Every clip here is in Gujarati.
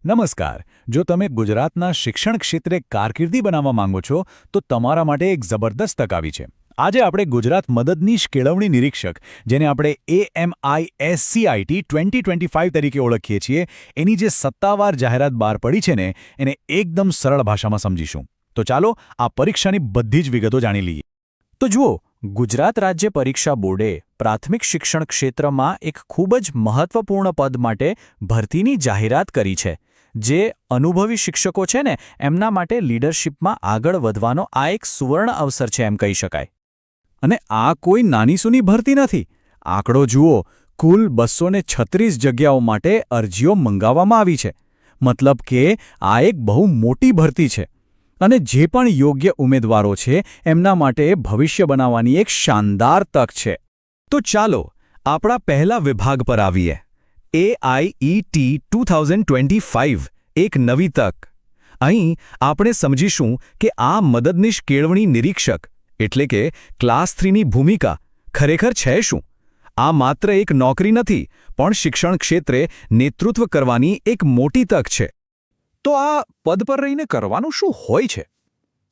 નમસ્કાર. જો તમે ગુજરાતના શિક્ષણ ક્ષેત્રે કારકિર્દી બનાવવા માંગો છો તો તમારા માટે એક જબરદસ્ત તક આવી છે. આજે આપણે ગુજરાત મદદનીશ કેળવણી નિરીક્ષક, જેને આપણે AMISCIT 2025 તરીકે ઓળખીએ છીએ, એની જે સત્તાવાર જાહેરાત બહાર પડી છે ને, એને એકદમ સરળ ભાષામાં સમજીશું. તો ચાલો આ પરીક્ષાની બધી જ વિગતો જાણી લઈએ. તો જુઓ, ગુજરાત રાજ્ય પરીક્ષા બોર્ડે પ્રાથમિક શિક્ષણ ક્ષેત્રમાં એક ખૂબ જ મહત્વપૂર્ણ પદ માટે ભરતીની જાહેરાત કરી છે. જે અનુભવી શિક્ષકો છે ને, એમના માટે લીડરશિપમાં આગળ વધવાનો આ એક સુવર્ણ અવસર છે એમ કહી શકાય. અને આ કોઈ નાનીસૂની ભરતી નથી. આંકડો જુઓ, કુલ 236 જગ્યાઓ માટે અરજીઓ મંગાવવામાં આવી છે. મતલબ કે આ એક બહુ મોટી ભરતી છે. અને જે પણ યોગ્ય ઉમેદવારો છે એમના માટે ભવિષ્ય બનાવવાની એક શાનદાર તક છે. તો ચાલો આપણા પહેલા વિભાગ પર આવીએ. AIET 2025 એક નવી તક. અહીં આપણે સમજીશું કે આ મદદનીશ કેળવણી નિરીક્ષક એટલે કે ક્લાસ 3ની ભૂમિકા ખરેખર છે શું. આ માત્ર એક નોકરી નથી, પણ શિક્ષણ ક્ષેત્રે નેતૃત્વ કરવાની એક મોટી તક છે. તો આ પદ પર રહીને કરવાનું શું હોય છે?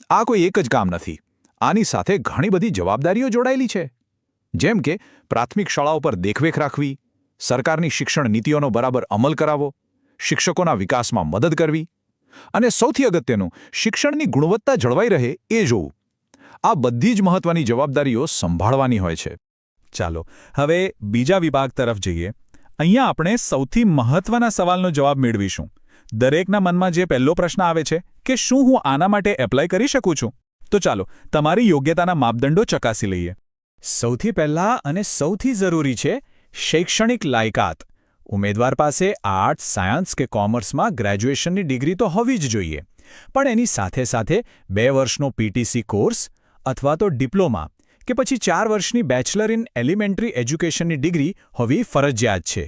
આ કોઈ એક જ કામ નથી. આની સાથે ઘણી બધી જવાબદારીઓ જોડાયેલી છે. જેમ કે પ્રાથમિક શાળાઓ પર દેખરેખ રાખવી, સરકારની શિક્ષણ નીતિઓનો બરાબર અમલ કરાવવો, શિક્ષકોના વિકાસમાં મદદ કરવી અને સૌથી અગત્યનું, શિક્ષણની ગુણવત્તા જળવાઈ રહે એ જોવું. આ બધી જ મહત્વની જવાબદારીઓ સંભાળવાની હોય છે. ચાલો હવે બીજા વિભાગ તરફ જઈએ. અહીંયા આપણે સૌથી મહત્વના સવાલનો જવાબ મેળવીશું. દરેકના મનમાં જે પહેલો પ્રશ્ન આવે છે કે શું હું આના માટે એપ્લાય કરી શકું છું? તો ચાલો તમારી યોગ્યતાના માપદંડો ચકાસી લઈએ. સૌથી પહેલા અને સૌથી જરૂરી છે શૈક્ષણિક લાયકાત. ઉમેદવાર પાસે આર્ટ્સ, સાયન્સ કે કોમર્સમાં ગ્રેજ્યુએશનની ડિગ્રી તો હોવી જ જોઈએ, પણ એની સાથે સાથે 2 વર્ષનો PTC કોર્સ અથવા તો ડિપ્લોમા કે પછી 4 વર્ષની બેચલર ઇન એલિમેન્ટરી એજ્યુકેશનની ડિગ્રી હોવી ફરજિયાત છે.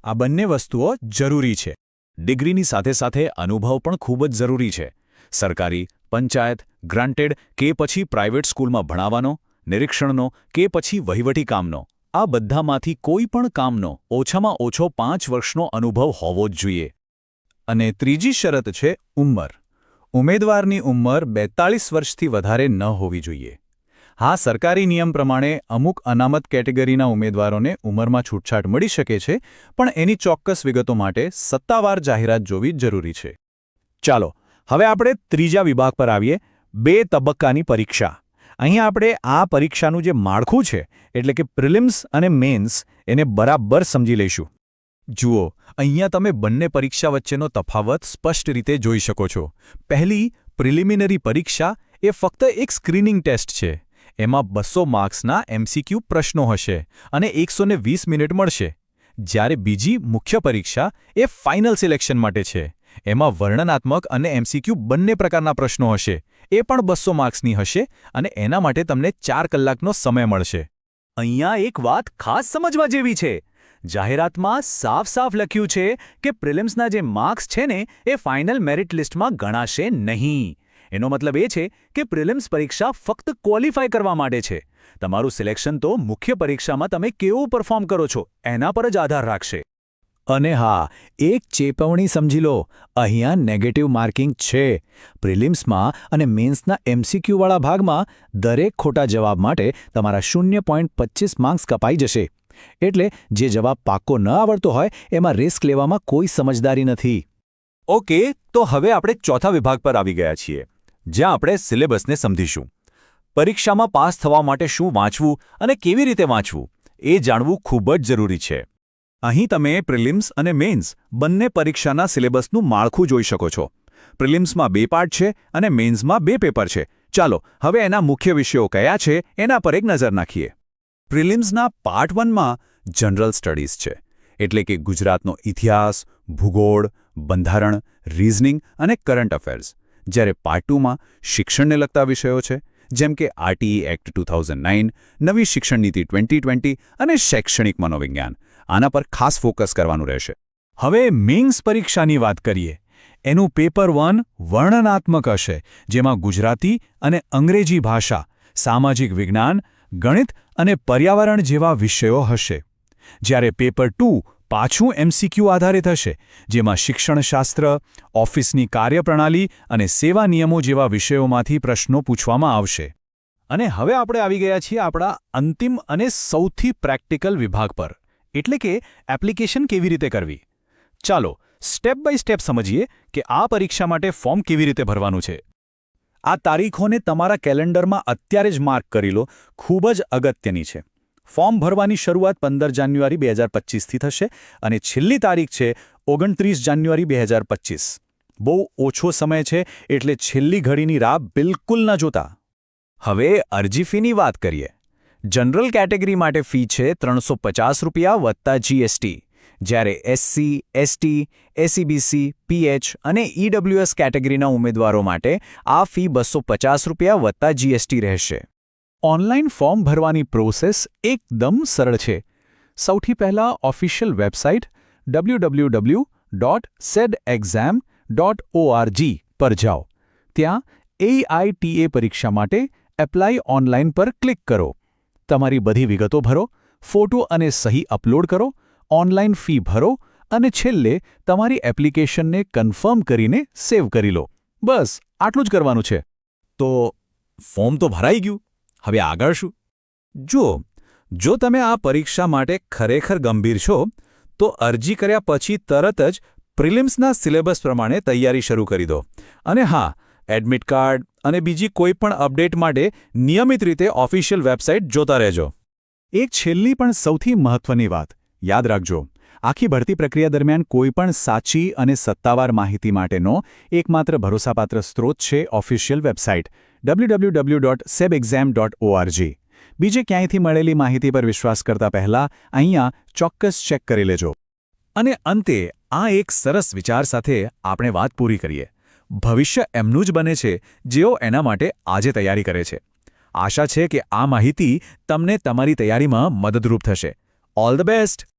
આ બંને વસ્તુઓ જરૂરી છે. ડિગ્રીની સાથે સાથે અનુભવ પણ ખૂબ જ જરૂરી છે. સરકારી, પંચાયત, ગ્રાન્ટેડ કે પછી પ્રાઇવેટ સ્કૂલમાં ભણાવવાનો, નિરીક્ષણનો કે પછી વહીવટી કામનો, આ બધામાંથી કોઈ પણ કામનો ઓછામાં ઓછો 5 વર્ષનો અનુભવ હોવો જ જોઈએ. અને ત્રીજી શરત છે ઉંમર. ઉમેદવારની ઉંમર 42 વર્ષથી વધારે ન હોવી જોઈએ. હા, સરકારી નિયમ પ્રમાણે અમુક અનામત કેટેગરીના ઉમેદવારોને ઉંમરમાં છૂટછાટ મળી શકે છે, પણ એની ચોક્કસ વિગતો માટે સત્તાવાર જાહેરાત જોવી જરૂરી છે. ચાલો હવે આપણે ત્રીજા વિભાગ પર આવીએ. 2 તબક્કાની પરીક્ષા. અહીંયા આપણે આ પરીક્ષાનું જે માળખું છે એટલે કે પ્રિલિમ્સ અને મેન્સ એને બરાબર સમજી લઈશું. જુઓ, અહીંયા તમે બંને પરીક્ષા વચ્ચેનો તફાવત સ્પષ્ટ રીતે જોઈ શકો છો. પહેલી પ્રિલિમિનરી પરીક્ષા એ ફક્ત એક સ્ક્રીનિંગ ટેસ્ટ છે. એમાં 200 માર્ક્સના MCQ પ્રશ્નો હશે અને 120 મિનિટ મળશે. જ્યારે બીજી મુખ્ય પરીક્ષા એ ફાઇનલ સિલેક્શન માટે છે. એમાં વર્ણનાત્મક અને MCQ બંને પ્રકારના પ્રશ્નો હશે. એ પણ 200 માર્ક્સની હશે અને એના માટે તમને 4 કલાકનો સમય મળશે. અહીંયા એક વાત ખાસ સમજવા જેવી છે. જાહેરાતમાં સાફ લખ્યું છે કે પ્રિલિમ્સના જે માર્ક્સ છે ને એ ફાઇનલ મેરિટ લિસ્ટમાં ગણાશે નહીં. એનો મતલબ એ છે કે પ્રિલિમ્સ પરીક્ષા ફક્ત ક્વોલિફાય કરવા માટે છે. તમારું સિલેક્શન તો મુખ્ય પરીક્ષામાં તમે કેવું પરફોર્મ કરો છો એના પર જ આધાર રાખશે. અને હા, એક ચેતવણી સમજી લો, અહીંયા નેગેટિવ માર્કિંગ છે. પ્રિલિમ્સમાં અને મેન્સના MCQવાળા ભાગમાં દરેક ખોટા જવાબ માટે તમારા 0.25 માર્ક્સ કપાઈ જશે. એટલે જે જવાબ પાક્કો ન આવડતો હોય એમાં રિસ્ક લેવામાં કોઈ સમજદારી નથી. ઓકે, તો હવે આપણે ચોથા વિભાગ પર આવી ગયા છીએ, જ્યાં આપણે સિલેબસને સમજીશું. પરીક્ષામાં પાસ થવા માટે શું વાંચવું અને કેવી રીતે વાંચવું એ જાણવું ખૂબ જ જરૂરી છે. અહીં તમે પ્રિલિમ્સ અને મેન્સ બંને પરીક્ષાના સિલેબસનું માળખું જોઈ શકો છો. પ્રિલિમ્સમાં 2 પાર્ટ છે અને મેન્સમાં 2 પેપર છે. ચાલો હવે એના મુખ્ય વિષયો કયા છે એના પર એક નજર નાખીએ. પ્રિલિમ્સના પાર્ટ 1માં જનરલ સ્ટડીઝ છે, એટલે કે ગુજરાતનો ઇતિહાસ, ભૂગોળ, બંધારણ, રિઝનિંગ અને કરંટ અફેર્સ. જ્યારે પાર્ટ 2માં શિક્ષણને લગતા વિષયો છે, જેમ કે RTE એક્ટ 2009, નવી શિક્ષણ નીતિ 2020 અને શૈક્ષણિક મનોવિજ્ઞાન. આના પર ખાસ ફોકસ કરવાનું રહેશે. હવે મેન્સ પરીક્ષાની વાત કરીએ. એનું પેપર 1 વર્ણનાત્મક હશે, જેમાં ગુજરાતી અને અંગ્રેજી ભાષા, સામાજિક વિજ્ઞાન, ગણિત અને પર્યાવરણ જેવા વિષયો હશે. જ્યારે પેપર 2 પાછું MCQ આધારિત હશે, જેમાં શિક્ષણશાસ્ત્ર, ઓફિસની કાર્યપ્રણાલી અને સેવા નિયમો જેવા વિષયોમાંથી પ્રશ્નો પૂછવામાં આવશે. અને હવે આપણે આવી ગયા છીએ આપણા અંતિમ અને સૌથી પ્રેક્ટિકલ વિભાગ પર, એટલે કે એપ્લિકેશન કેવી રીતે કરવી. ચાલો સ્ટેપ બાય સ્ટેપ સમજીએ કે આ પરીક્ષા માટે ફોર્મ કેવી રીતે ભરવાનું છે. આ તારીખોને તમારા કેલેન્ડરમાં અત્યારે જ માર્ક કરી લો, ખૂબ જ અગત્યની છે. ફોર્મ ભરવાની શરૂઆત 15 જાન્યુઆરી 2025થી થશે અને છેલ્લી તારીખ છે 29 જાન્યુઆરી 2025. બહુ ઓછો સમય છે, એટલે છેલ્લી ઘડીની રાહ બિલકુલ ન જોતા. હવે અરજી ફીની વાત કરીએ. જનરલ કેટેગરી માટે ફી છે ₹350 વત્તા GST, જ્યારે SC, ST, SEBC, PH અને EWS કેટેગરીના ઉમેદવારો માટે આ ફી ₹250 વત્તા GST રહેશે. ઓનલાઈન ફોર્મ ભરવાની પ્રોસેસ એકદમ સરળ છે. સૌથી પહેલાં ઓફિશિયલ વેબસાઇટ www.sedexam.org પર જાઓ. ત્યાં AITA પરીક્ષા માટે એપ્લાય ઓનલાઈન પર ક્લિક કરો. તમારી બધી વિગતો ભરો, ફોટો અને સહી અપલોડ કરો, ઓનલાઈન ફી ભરો અને છેલ્લે તમારી એપ્લિકેશનને કન્ફર્મ કરીને સેવ કરી લો. બસ આટલું જ કરવાનું છે. તો ફોર્મ તો ભરાઈ ગયું. હવે આગળ શું? જો તમે આ પરીક્ષા માટે ખરેખર ગંભીર છો, તો અરજી કર્યા પછી તરત જ પ્રિલિમ્સના સિલેબસ પ્રમાણે તૈયારી શરૂ કરી દો. અને હા, એડમિટ કાર્ડ અને બીજી કોઈ પણ અપડેટ માટે નિયમિત રીતે ઓફિશિયલ વેબસાઇટ જોતા રહેજો. એક છેલ્લી પણ સૌથી મહત્વની વાત યાદ રાખજો. આખી ભરતી પ્રક્રિયા દરમિયાન કોઈપણ સાચી અને સત્તાવાર માહિતી માટેનો એકમાત્ર ભરોસાપાત્ર સ્ત્રોત છે ઓફિશિયલ વેબસાઇટ www.sebexam.org. બીજે ક્યાંયથી મળેલી માહિતી પર વિશ્વાસ કરતા પહેલા અહીંયા ચોક્કસ ચેક કરી લેજો. અને અંતે આ એક સરસ વિચાર સાથે આપણે વાત પૂરી કરીએ. ભવિષ્ય એમનું જ બને છે જેઓ એના માટે આજે તૈયારી કરે છે. આશા છે કે આ માહિતી તમને તમારી તૈયારીમાં મદદરૂપ થશે. All the best.